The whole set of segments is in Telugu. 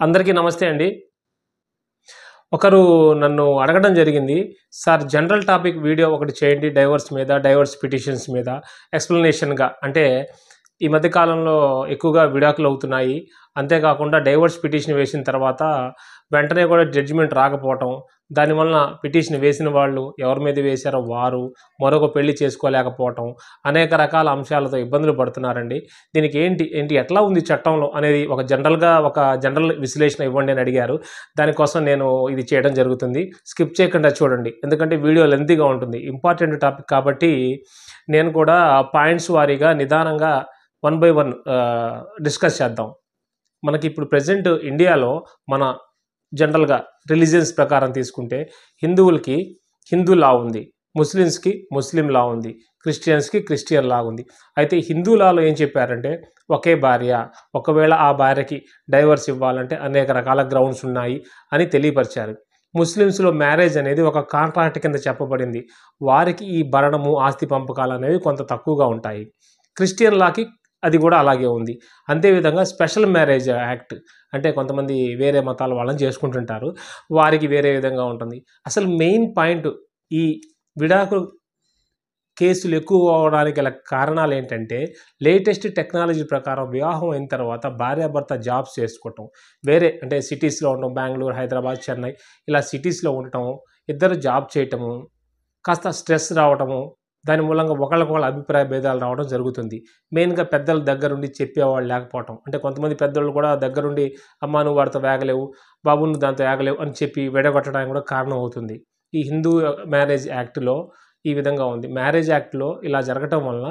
అందరికీ నమస్తే అండి. ఒకరు నన్ను అడగడం జరిగింది. సార్ జనరల్ టాపిక్ వీడియో ఒకటి చేయండి డైవర్స్ మీద, డైవర్స్ పిటిషన్స్ మీద ఎక్స్‌ప్లనేషన్‌గా. అంటే ఈ మధ్య కాలంలో ఎక్కువగా విడాకులవుతున్నాయి. అంతేకాకుండా డైవర్స్ పిటిషన్ వేసిన తర్వాత వెంటనే కూడా జడ్జిమెంట్ రాకపోవటం, దానివలన పిటిషన్ వేసిన వాళ్ళు ఎవరి మీద వేశారో వారు మరొక పెళ్లి చేసుకోలేకపోవటం, అనేక రకాల అంశాలతో ఇబ్బందులు పడుతున్నారండి. దీనికి ఏంటి ఎట్లా ఉంది చట్టంలో అనేది ఒక జనరల్ విశ్లేషణ ఇవ్వండి అని అడిగారు. దానికోసం నేను ఇది చేయడం జరుగుతుంది. స్కిప్ చేయకుండా చూడండి. ఎందుకంటే వీడియో లెంతీగా ఉంటుంది. ఇంపార్టెంట్ టాపిక్ కాబట్టి నేను కూడా పాయింట్స్ వారీగా నిదానంగా వన్ బై వన్ డిస్కస్ చేద్దాం. మనకి ఇప్పుడు ప్రెజెంట్ ఇండియాలో మన జనరల్‌గా రిలీజియన్స్ ప్రకారం తీసుకుంటే హిందువులకి హిందూ లా ఉంది. ముస్లిమ్స్‌కి ముస్లిం లా ఉంది. క్రిస్టియన్స్‌కి క్రిస్టియన్ లా ఉంది. అయితే హిందూ లాలో ఏం చెప్పారంటే ఒకే భార్య, ఒకవేళ ఆ భార్యకి డైవర్స్ ఇవ్వాలంటే అనేక రకాల గ్రౌండ్స్ ఉన్నాయి అని తెలియపరిచారు. ముస్లిమ్స్‌లో మ్యారేజ్ అనేది ఒక కాంట్రాక్ట్ కింద చెప్పబడింది. వారికి ఈ భరణము, ఆస్తి పంపకాలు అనేవి కొంత తక్కువగా ఉంటాయి. క్రిస్టియన్ లాకి అది కూడా అలాగే ఉంది. అంతేవిధంగా స్పెషల్ మ్యారేజ్ యాక్ట్ అంటే కొంతమంది వేరే మతాల వాళ్ళని చేసుకుంటుంటారు. వారికి వేరే విధంగా ఉంటుంది. అసలు మెయిన్ పాయింట్ ఈ విడాకులు కేసులు ఎక్కువ అవ్వడానికి గల కారణాలు ఏంటంటే లేటెస్ట్ టెక్నాలజీ ప్రకారం వివాహం అయిన తర్వాత భార్యాభర్త జాబ్స్ చేసుకోవటం, వేరే అంటే సిటీస్‌లో ఉండడం, బెంగుళూరు, హైదరాబాద్, చెన్నై ఇలా సిటీస్‌లో ఉండటం, ఇద్దరు జాబ్ చేయటము, కాస్త స్ట్రెస్ రావటము, దాని మూలంగా ఒకళ్ళకొకళ్ళు అభిప్రాయ భేదాలు రావడం జరుగుతుంది. మెయిన్‌గా పెద్దల దగ్గరుండి చెప్పేవాళ్ళు లేకపోవటం. అంటే కొంతమంది పెద్దోళ్ళు కూడా దగ్గరుండి అమ్మా నువ్వు వాడితో వేగలేవు, బాబు నువ్వు దాంతో ఏగలేవు అని చెప్పి విడగొట్టడానికి కూడా కారణం అవుతుంది. ఈ హిందూ మ్యారేజ్ యాక్ట్‌లో ఈ విధంగా ఉంది. మ్యారేజ్ యాక్ట్‌లో ఇలా జరగటం వలన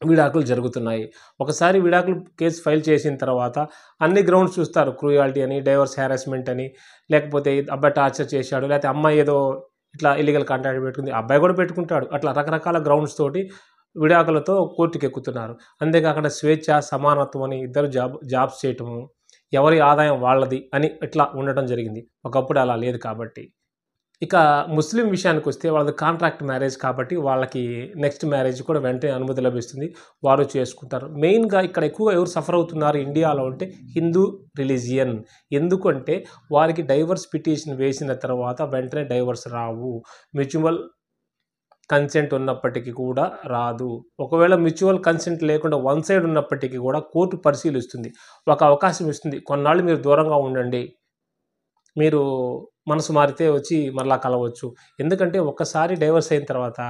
విడాకులు జరుగుతున్నాయి. ఒకసారి విడాకులు కేసు ఫైల్ చేసిన తర్వాత అన్ని గ్రౌండ్స్ చూస్తారు. క్రూయాలిటీ అని, డైవర్స్ హారాస్మెంట్ అని, లేకపోతే అబ్బాయి టార్చర్ చేశాడు, లేకపోతే అమ్మాయి ఏదో ఇట్లా ఇల్లీగల్ కాంటాక్ట్ పెట్టుకుంది, అబ్బాయి కూడా పెట్టుకుంటాడు. అట్లా రకరకాల గ్రౌండ్స్ తోటి విడాకులతో కోర్టుకెక్కుతున్నారు. అంతేకాకుండా స్వేచ్ఛ, సమానత్వం అని ఇద్దరు జాబ్స్ చేయటము, ఎవరి ఆదాయం వాళ్ళది అని ఇట్లా ఉండటం జరిగింది. ఒకప్పుడు అలా లేదు కాబట్టి. ఇక ముస్లిం విషయానికొస్తే వాళ్ళది కాంట్రాక్ట్ మ్యారేజ్ కాబట్టి వాళ్ళకి నెక్స్ట్ మ్యారేజ్ కూడా వెంటనే అనుమతి లభిస్తుంది. వారు చేసుకుంటారు. మెయిన్‌గా ఇక్కడ ఎక్కువగా ఎవరు సఫర్ అవుతున్నారు ఇండియాలో అంటే హిందూ రిలీజియన్. ఎందుకంటే వారికి డైవర్స్ పిటిషన్ వేసిన తర్వాత వెంటనే డైవర్స్ రావు. మ్యూచువల్ కన్సెంట్ ఉన్నప్పటికీ కూడా రాదు. ఒకవేళ మ్యూచువల్ కన్సెంట్ లేకుండా వన్ సైడ్ ఉన్నప్పటికీ కూడా కోర్టు పరిశీలిస్తుంది. ఒక అవకాశం ఇస్తుంది. కొన్నాళ్ళు మీరు దూరంగా ఉండండి. మీరు మనసు మారితే వచ్చి మరలా కలవచ్చు. ఎందుకంటే ఒక్కసారి డైవర్స్ అయిన తర్వాత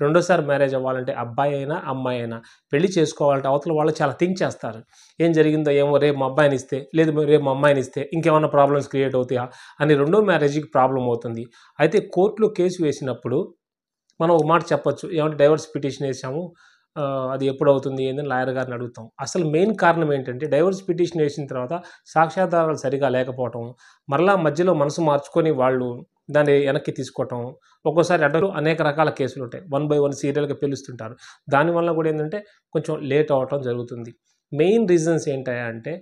రెండోసారి మ్యారేజ్ అవ్వాలంటే అబ్బాయి అయినా, అమ్మాయి అయినా పెళ్లి చేసుకోవాలంటే అవతల వాళ్ళు చాలా థింక్ చేస్తారు. ఏం జరిగిందో ఏమో రేపు మా అబ్బాయినిస్తే, లేదు రేపు మా అమ్మాయినిస్తే ఇంకేమన్నా ప్రాబ్లమ్స్ క్రియేట్ అవుతాయా అని రెండో మ్యారేజ్‌కి ప్రాబ్లమ్ అవుతుంది. అయితే కోర్టులో కేసు వేసినప్పుడు మనం ఒక మాట చెప్పొచ్చు. ఏమంటే డైవర్స్ పిటిషన్ ఏసాము. అది ఎప్పుడవుతుంది ఏందని లాయర్ గారిని అడుగుతాం. అసలు మెయిన్ కారణం ఏంటంటే డైవర్స్ పిటిషన్ వేసిన తర్వాత సాక్ష్యాధారాలు సరిగా లేకపోవటం, మరలా మధ్యలో మనసు మార్చుకొని వాళ్ళు దాన్ని వెనక్కి తీసుకోవటం, ఒక్కోసారి అనేక రకాల కేసులుంటాయి. వన్ బై వన్ సీరియల్‌గా పిలుస్తుంటారు. దానివల్ల కూడా ఏందంటే కొంచెం లేట్ అవ్వటం జరుగుతుంది. మెయిన్ రీజన్స్ ఏంటయ్యా అంటే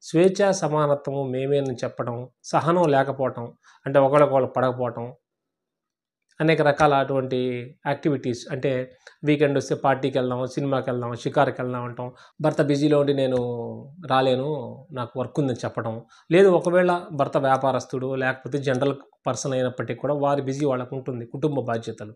స్వేచ్ఛ, సమానత్వము మేమే అని చెప్పడం, సహనం లేకపోవటం, అంటే ఒకళ్ళకొకళ్ళు పడకపోవటం, అనేక రకాల అటువంటి యాక్టివిటీస్ అంటే వీకెండ్ వస్తే పార్టీకెళ్దాం, సినిమాకెళ్దాం, షికారుకెళ్దాం అంటాం. భర్త బిజీలో ఉండి నేను రాలేను, నాకు వర్క్ ఉందని చెప్పడం. లేదు ఒకవేళ భర్త వ్యాపారస్తుడు లేకపోతే జనరల్ పర్సన్ అయినప్పటికీ కూడా వారి బిజీ వాళ్ళకుంటుంది కుటుంబ బాధ్యతలు.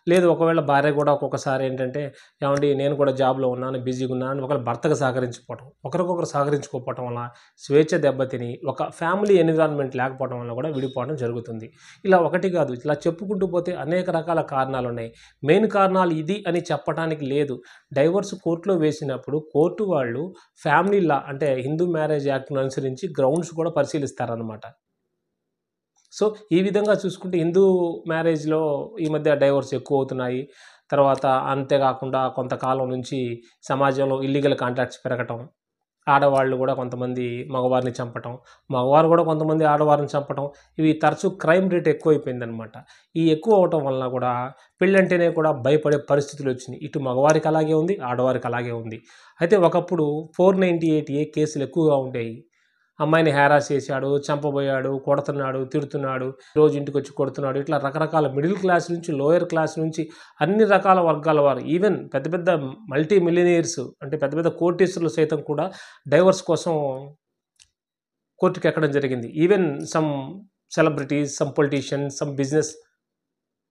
లేదు ఒకవేళ భార్య కూడా ఒక్కొక్కసారి ఏంటంటే ఏవండీ నేను కూడా జాబ్‌లో ఉన్నాను, బిజీగా ఉన్నాను అని ఒకవేళ భర్తకు సహకరించకపోవటం. ఒకరికొకరు సహకరించుకోకపోవటం వల్ల స్వేచ్ఛ దెబ్బతిని ఒక ఫ్యామిలీ ఎన్విరాన్మెంట్ లేకపోవడం వల్ల కూడా విడిపోవడం జరుగుతుంది. ఇలా ఒకటి కాదు ఇట్లా చెప్పుకుంటూ పోతే అనేక రకాల కారణాలున్నాయి. మెయిన్ కారణాలు ఇది అని చెప్పటానికి లేదు. డైవర్స్ కోర్టులో వేసినప్పుడు కోర్టు వాళ్ళు ఫ్యామిలీ లా అంటే హిందూ మ్యారేజ్ యాక్ట్‌ను అనుసరించి గ్రౌండ్స్ కూడా పరిశీలిస్తారనమాట. సో, ఈ విధంగా చూసుకుంటే హిందూ మ్యారేజ్‌లో ఈ మధ్య డైవోర్స్ ఎక్కువవుతున్నాయి. తర్వాత అంతేగాకుండా కొంతకాలం నుంచి సమాజంలో ఇల్లీగల్ కాంట్రాక్ట్స్ పెరగటం. ఆడవాళ్ళు గూడా కొంతమంది మగవారిని చంపటం. మగవారు గూడా కొంతమంది ఆడవారిని చంపటం. ఇవి తరచూ క్రైమ్ రేట్ ఎక్కువైపోయిందనమాట. ఈ ఎక్కువ అవ్వటం వలన గూడా పెళ్ళంటేనే కూడా భయపడే పరిస్థితులొచ్చినియి. ఇటు మగవారికి అలాగే ఉంది. ఆడవారికి అలాగే ఉంది. అయితే ఒకప్పుడు 498 కేసులు ఎక్కువగా ఉండేయి. అమ్మాయిని హెరాస్ చేశాడు, చంపబోయాడు, కొడుతున్నాడు, తిడుతున్నాడు, రోజు ఇంటికొచ్చి కొడుతున్నాడు. ఇట్లా రకరకాల మిడిల్ క్లాస్ నుంచి, లోయర్ క్లాస్ నుంచి అన్ని రకాల వర్గాల వారు ఈవెన్ పెద్ద పెద్ద మల్టీ మిలియనీర్స్ అంటే పెద్ద పెద్ద కోటీశ్వరులు సైతం కూడా డైవర్స్ కోసం కోర్టుకి ఎక్కడం జరిగింది. Even some celebrities, some politicians, some business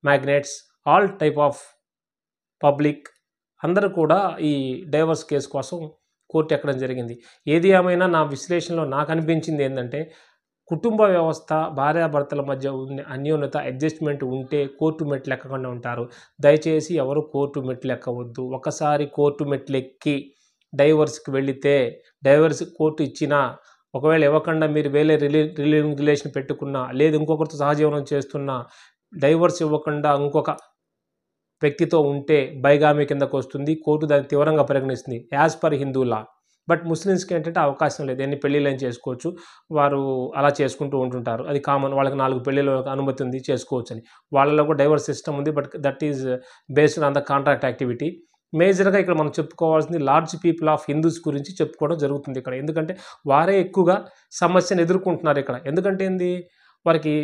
magnets, all type of public అందరూ కూడా ఈ డైవర్స్ కేసు కోసం కోర్టు ఎక్కడం జరిగింది. ఏది ఏమైనా నా విశ్లేషణలో నాకు అనిపించింది ఏంటంటే, కుటుంబ వ్యవస్థ భార్యాభర్తల మధ్య ఉన్న అన్యోన్యత అడ్జస్ట్మెంట్ ఉంటే కోర్టు మెట్లు ఎక్కకుండా ఉంటారు. దయచేసి ఎవరు కోర్టు మెట్లు ఎక్కవద్దు. ఒకసారి కోర్టు మెట్లు ఎక్కి డైవర్స్కి వెళితే డైవర్స్ కోర్టు ఇచ్చినా, ఒకవేళ ఇవ్వకుండా మీరు వేరే రిలేషన్ పెట్టుకున్నా, లేదు ఇంకొకరితో సహజీవనం చేస్తున్నా, డైవర్స్ ఇవ్వకుండా ఇంకొక వ్యక్తితో ఉంటే బైగామి కిందకు వస్తుంది. కోర్టు దాన్ని తీవ్రంగా పరిగణిస్తుంది as per Hindu law. But ముస్లిమ్స్కి ఏంటంటే అవకాశం లేదు. ఎన్ని పెళ్ళిళ్ళని చేసుకోవచ్చు, వారు అలా చేసుకుంటూ ఉంటుంటారు. అది కామన్. వాళ్ళకి 4 పెళ్ళిళ్ళ అనుమతి ఉంది, చేసుకోవచ్చు అని. వాళ్ళలో కూడా డైవర్స్ సిస్టమ్ ఉంది. But that is based on the contract activity. మేజర్గా ఇక్కడ మనం చెప్పుకోవాల్సింది లార్జ్ పీపుల్ ఆఫ్ హిందూస్ గురించి చెప్పుకోవడం జరుగుతుంది ఇక్కడ. ఎందుకంటే వారే ఎక్కువగా సమస్యను ఎదుర్కొంటున్నారు ఇక్కడ. ఎందుకంటే ఏంది, వారికి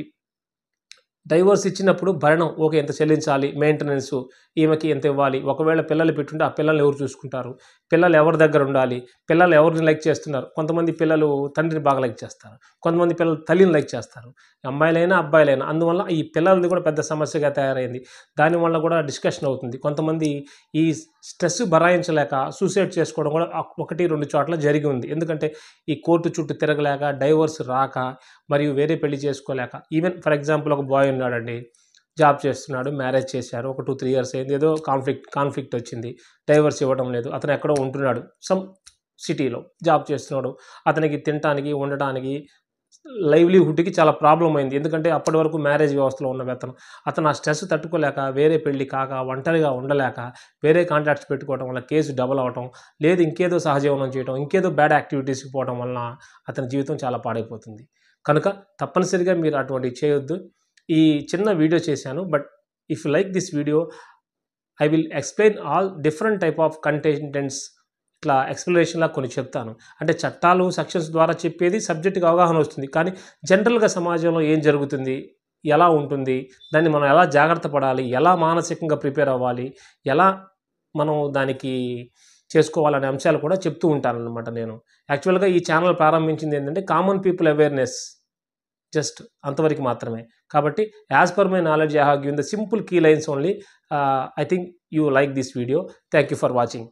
డైవర్స్ ఇచ్చినప్పుడు భరణం ఓకే ఎంత చెల్లించాలి, మెయింటెనెన్సు ఈమెకి ఎంత ఇవ్వాలి, ఒకవేళ పిల్లలు పెట్టుంటే ఆ పిల్లల్ని ఎవరు చూసుకుంటారు, పిల్లలు ఎవరి దగ్గర ఉండాలి, పిల్లలు ఎవరిని లైక్ చేస్తున్నారు. కొంతమంది పిల్లలు తండ్రిని బాగా లైక్ చేస్తారు, కొంతమంది పిల్లలు తల్లిని లైక్ చేస్తారు, అమ్మాయిలైనా అబ్బాయిలైనా. అందువల్ల ఈ పిల్లలది కూడా పెద్ద సమస్యగా తయారైంది. దానివల్ల కూడా డిస్కషన్ అవుతుంది. కొంతమంది ఈ స్ట్రెస్ భరాయించలేక సూసైడ్ చేసుకోవడం కూడా 1-2 చోట్ల జరిగి ఉంది. ఎందుకంటే ఈ కోర్టు చుట్టూ తిరగలేక, డైవర్స్ రాక, మరియు వేరే పెళ్లి చేసుకోలేక. ఈవెన్ ఫర్ ఎగ్జాంపుల్ ఒక బాయ్ ఉన్నాడండి, జాబ్ చేస్తున్నాడు, మ్యారేజ్ చేశారు, ఒక 2-3 ఇయర్స్ అయింది, ఏదో కాన్ఫ్లిక్ట్ వచ్చింది, డైవర్స్ ఇవ్వడం లేదు. అతను ఎక్కడో ఉంటున్నాడు, సమ్ సిటీలో జాబ్ చేస్తున్నాడు. అతనికి తినడానికి, ఉండటానికి, లైవ్లీహుడ్కి చాలా ప్రాబ్లం అయింది. ఎందుకంటే అప్పటి వరకు మ్యారేజ్ వ్యవస్థలో ఉన్న అతను ఆ స్ట్రెస్ తట్టుకోలేక, వేరే పెళ్లి కాక, ఒంటరిగా ఉండలేక, వేరే కాంట్రాక్ట్స్ పెట్టుకోవడం వల్ల కేసు డబల్ అవటం, లేదు ఇంకేదో సహజీవనం చేయడం, ఇంకేదో బ్యాడ్ యాక్టివిటీస్కి పోవడం వలన అతని జీవితం చాలా పాడైపోతుంది. కనుక తప్పనిసరిగా మీరు అటువంటివి చేయొద్దు. ఈ చిన్న వీడియో చేశాను. But if you like this video, I will explain all different type of contents. ఇట్లా ఎక్స్ప్లెనేషన్లా కొన్ని చెప్తాను. అంటే చట్టాలు, సెక్షన్స్ ద్వారా చెప్పేది సబ్జెక్టుకి అవగాహన వస్తుంది. కానీ జనరల్గా సమాజంలో ఏం జరుగుతుంది, ఎలా ఉంటుంది, దాన్ని మనం ఎలా జాగ్రత్త పడాలి, ఎలా మానసికంగా ప్రిపేర్ అవ్వాలి, ఎలా మనం దానికి చేసుకోవాలనే అంశాలు కూడా చెప్తూ ఉంటానన్నమాట నేను. యాక్చువల్గా ఈ ఛానల్ ప్రారంభించింది ఏంటంటే కామన్ పీపుల్ అవేర్నెస్, జస్ట్ అంతవరకు మాత్రమే. కాబట్టి as per my knowledge I have given the simple key lines only. I think you like this video. Thank you for watching.